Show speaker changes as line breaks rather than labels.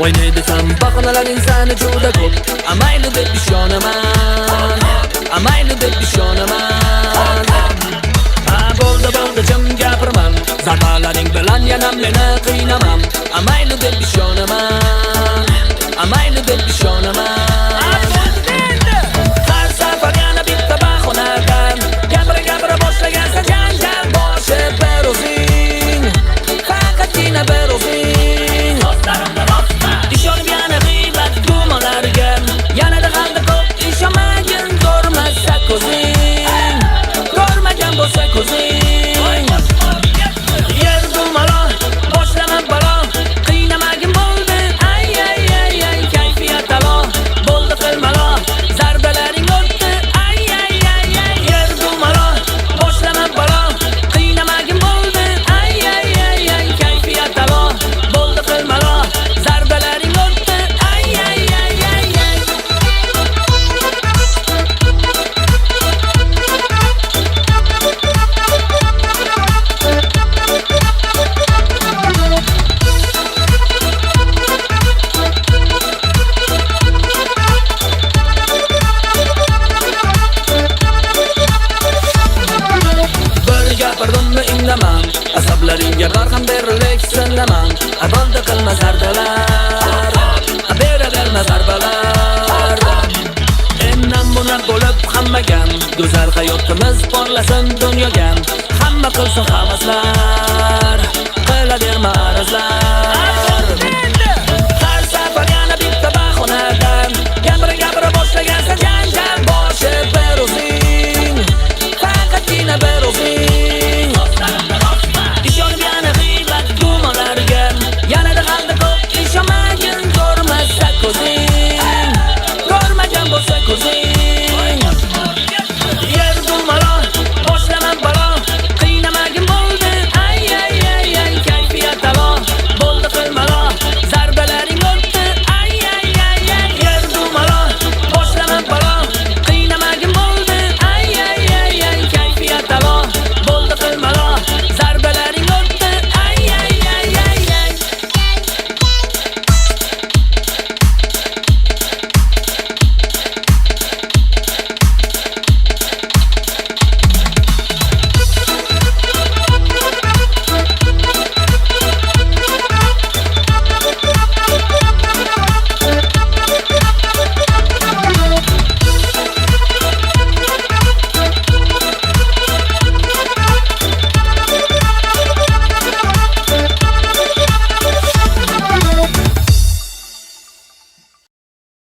O'ynay desam bahonalaring sani juda ko'p. Amayli deb ishonaman, amayli deb ishonaman. Bo'ldi jim gapirman, zarbalaring bilan yana meni qiynamam. Amayli deb ishonaman, amayli deb ishonaman. Har safar yana bitta bahonadan gapira boshlagansa janjal boshi bir o'zing, faqatgina bir o'zing. Ishonib yana g'iybat gumonlarga, yanada g'alda ko'p ishonmagin, ko'rmasa ko'zing, ko'rmagan bo'lsa ko'zing. Yer dumaloq, boshlama balo, qiynamagin bo'ldi, ay ay ay ay, kayfiyat alo, bo'ldi qilmalo, zarbalaring o'tdi, ay ay ay ay. Yer dumaloq, boshlama balo, qiynamagin bo'ldi, ay ay ay ay, kayfiyat alo, bo'ldi qilmalo, zarbalaring o'tdi, ay ay ay ay ay. Gapirdimmi indamam, asablaringga barham berilib sinlamam. Bo'ldi qilma zardalar, beraverma zarbalar. Endan bunar bo'lib hammagan, go'zal hayotimiz porlasin dunyoga. Hamma qilsin havaslar, qilaverma arazlar.